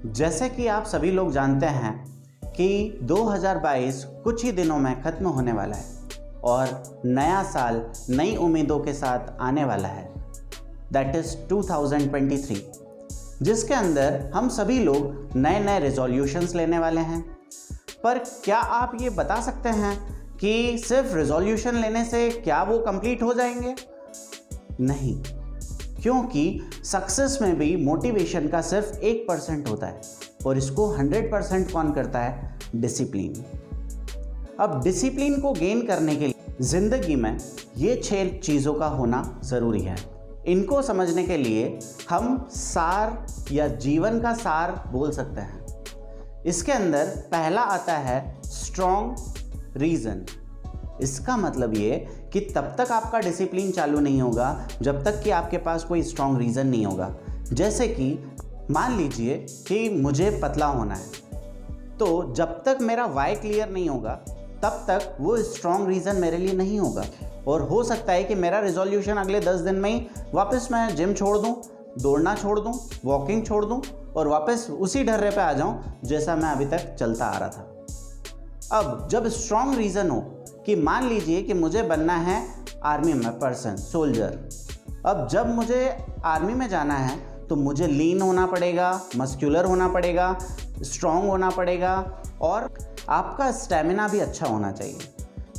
जैसे कि आप सभी लोग जानते हैं कि 2022 कुछ ही दिनों में ख़त्म होने वाला है और नया साल नई उम्मीदों के साथ आने वाला है, दैट इज़ 2023, जिसके अंदर हम सभी लोग नए नए रेजोल्यूशंस लेने वाले हैं। पर क्या आप ये बता सकते हैं कि सिर्फ रेजोल्यूशन लेने से क्या वो कंप्लीट हो जाएंगे? नहीं, क्योंकि सक्सेस में भी मोटिवेशन का सिर्फ 1% होता है और इसको 100% कौन करता है? डिसिप्लिन। अब डिसिप्लिन को गेन करने के लिए ज़िंदगी में ये 6 चीज़ों का होना ज़रूरी है। इनको समझने के लिए हम सार या जीवन का सार बोल सकते हैं। इसके अंदर पहला आता है स्ट्रॉन्ग रीज़न। इसका मतलब ये कि तब तक आपका डिसिप्लिन चालू नहीं होगा जब तक कि आपके पास कोई स्ट्रॉन्ग रीज़न नहीं होगा। जैसे कि मान लीजिए कि मुझे पतला होना है, तो जब तक मेरा वाई क्लियर नहीं होगा तब तक वो स्ट्रॉन्ग रीज़न मेरे लिए नहीं होगा। और हो सकता है कि मेरा रिजोल्यूशन अगले 10 दिन में ही वापस मैं जिम छोड़ दूँ, दौड़ना छोड़ दूँ, वॉकिंग छोड़ दूँ और वापस उसी ढर्रे पे आ जाऊँ जैसा मैं अभी तक चलता आ रहा था। अब जब स्ट्रॉन्ग रीज़न हो कि मान लीजिए कि मुझे बनना है आर्मी में पर्सन, सोल्जर। अब जब मुझे आर्मी में जाना है तो मुझे लीन होना पड़ेगा, मस्कुलर होना पड़ेगा, स्ट्रॉन्ग होना पड़ेगा और आपका स्टेमिना भी अच्छा होना चाहिए।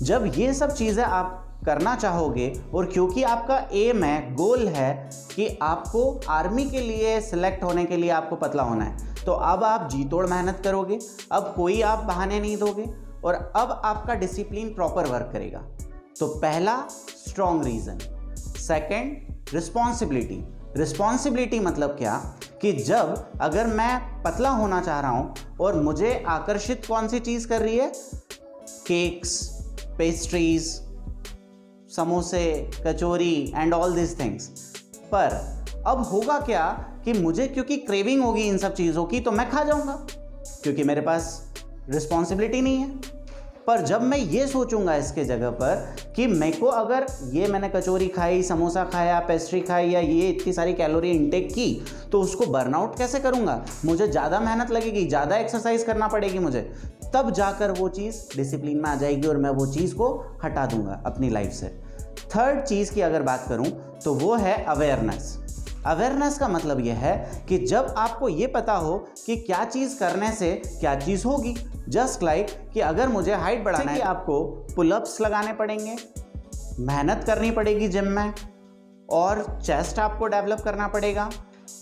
जब ये सब चीज़ें आप करना चाहोगे और क्योंकि आपका एम है, गोल है कि आपको आर्मी के लिए सिलेक्ट होने के लिए आपको पतला होना है, तो अब आप जी तोड़ मेहनत करोगे। अब कोई आप बहाने नहीं दोगे और अब आपका डिसिप्लिन प्रॉपर वर्क करेगा। तो पहला strong reason. Second responsibility. Responsibility मतलब क्या कि जब अगर मैं पतला होना चाह रहा हूँ और मुझे आकर्षित कौन सी चीज़ कर रही है? केक्स, पेस्ट्रीज, समोसे, कचौरी एंड ऑल दिस थिंग्स। पर अब होगा क्या कि मुझे क्योंकि क्रेविंग होगी इन सब चीज़ों की, तो मैं खा जाऊंगा क्योंकि मेरे पास रिस्पॉन्सिबिलिटी नहीं है। पर जब मैं ये सोचूंगा इसके जगह पर कि मेरे को अगर ये मैंने कचौरी खाई, समोसा खाया, पेस्ट्री खाई या ये इतनी सारी कैलोरी इनटेक की, तो उसको बर्नआउट कैसे करूंगा? मुझे ज़्यादा मेहनत लगेगी, ज़्यादा एक्सरसाइज करना पड़ेगी मुझे, तब जाकर वो चीज़ डिसिप्लिन में आ जाएगी और मैं वो चीज़ को हटा दूंगा अपनी लाइफ से। थर्ड चीज़ की अगर बात करूं तो वो है अवेयरनेस। अवेयरनेस का मतलब यह है कि जब आपको ये पता हो कि क्या चीज़ करने से क्या चीज़ होगी। जस्ट लाइक कि अगर मुझे हाइट बढ़ाना है, आपको पुलअप्स लगाने पड़ेंगे, मेहनत करनी पड़ेगी जिम में, और चेस्ट आपको डेवलप करना पड़ेगा,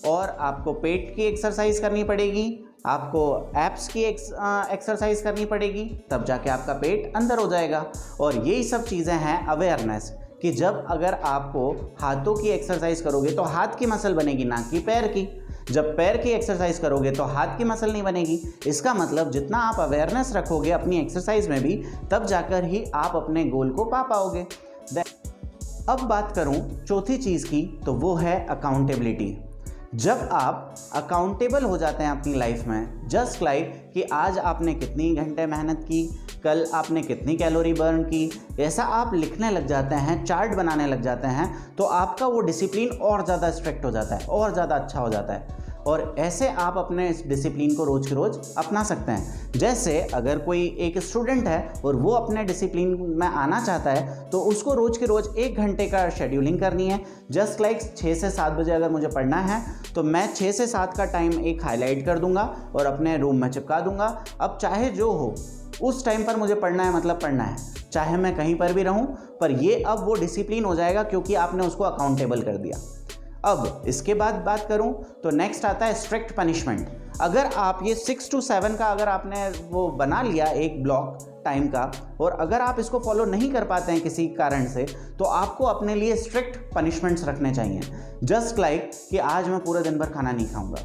और आपको पेट की एक्सरसाइज करनी पड़ेगी, आपको एब्स की एक्सरसाइज करनी पड़ेगी, तब जाके आपका पेट अंदर हो जाएगा। और यही सब चीज़ें हैं अवेयरनेस कि जब अगर आपको हाथों की एक्सरसाइज करोगे तो हाथ की मसल बनेगी, ना कि पैर की। जब पैर की एक्सरसाइज करोगे तो हाथ की मसल नहीं बनेगी। इसका मतलब जितना आप अवेयरनेस रखोगे अपनी एक्सरसाइज में भी, तब जाकर ही आप अपने गोल को पा पाओगे। अब बात करूं चौथी चीज़ की, तो वो है अकाउंटेबिलिटी। जब आप अकाउंटेबल हो जाते हैं अपनी लाइफ में, जस्ट लाइक कि आज आपने कितनी घंटे मेहनत की, कल आपने कितनी कैलोरी बर्न की, ऐसा आप लिखने लग जाते हैं, चार्ट बनाने लग जाते हैं, तो आपका वो डिसिप्लिन और ज़्यादा स्ट्रिक्ट हो जाता है और ज़्यादा अच्छा हो जाता है। और ऐसे आप अपने इस डिसिप्लिन को रोज़ के रोज़ अपना सकते हैं। जैसे अगर कोई एक स्टूडेंट है और वो अपने डिसिप्लिन में आना चाहता है, तो उसको रोज़ के रोज़ 1 घंटे का शेड्यूलिंग करनी है। जस्ट लाइक 6 से 7 बजे अगर मुझे पढ़ना है तो मैं 6 से 7 का टाइम एक हाईलाइट कर दूंगा और अपने रूम में चिपका दूंगा। अब चाहे जो हो, उस टाइम पर मुझे पढ़ना है मतलब पढ़ना है, चाहे मैं कहीं पर भी रहूं। पर ये अब वो डिसिप्लिन हो जाएगा क्योंकि आपने उसको अकाउंटेबल कर दिया। अब इसके बाद बात करूं तो नेक्स्ट आता है स्ट्रिक्ट पनिशमेंट। अगर आप ये 6 to 7 का अगर आपने वो बना लिया एक ब्लॉक टाइम का, और अगर आप इसको फॉलो नहीं कर पाते हैं किसी कारण से, तो आपको अपने लिए स्ट्रिक्ट पनिशमेंट्स रखने चाहिए। जस्ट लाइक कि आज मैं पूरे दिन भर खाना नहीं खाऊंगा,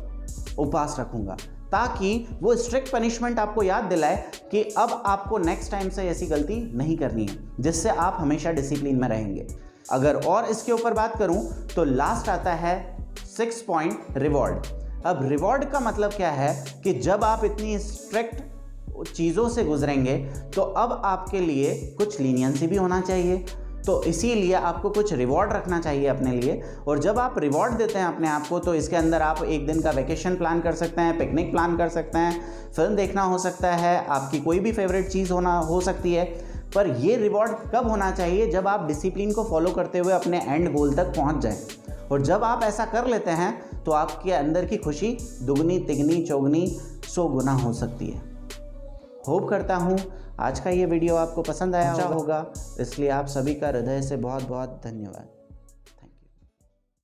उपवास रखूंगा, ताकि वो स्ट्रिक्ट पनिशमेंट आपको याद दिलाए कि अब आपको नेक्स्ट टाइम से ऐसी गलती नहीं करनी है, जिससे आप हमेशा डिसिप्लिन में रहेंगे। अगर और इसके ऊपर बात करूं तो लास्ट आता है 6 पॉइंट रिवॉर्ड। अब रिवॉर्ड का मतलब क्या है कि जब आप इतनी स्ट्रिक्ट चीज़ों से गुजरेंगे तो अब आपके लिए कुछ लीनियंसी भी होना चाहिए। तो इसीलिए आपको कुछ रिवॉर्ड रखना चाहिए अपने लिए। और जब आप रिवॉर्ड देते हैं अपने आप को, तो इसके अंदर आप एक दिन का वैकेशन प्लान कर सकते हैं, पिकनिक प्लान कर सकते हैं, फिल्म देखना हो सकता है, आपकी कोई भी फेवरेट चीज़ हो सकती है। पर ये रिवॉर्ड कब होना चाहिए? जब आप डिसिप्लिन को फॉलो करते हुए अपने एंड गोल तक पहुंच जाएं। और जब आप ऐसा कर लेते हैं तो आपके अंदर की खुशी दुगनी तिगनी चौगनी 100 गुना हो सकती है। होप करता हूँ आज का ये वीडियो आपको पसंद आया होगा, इसलिए आप सभी का हृदय से बहुत बहुत धन्यवाद।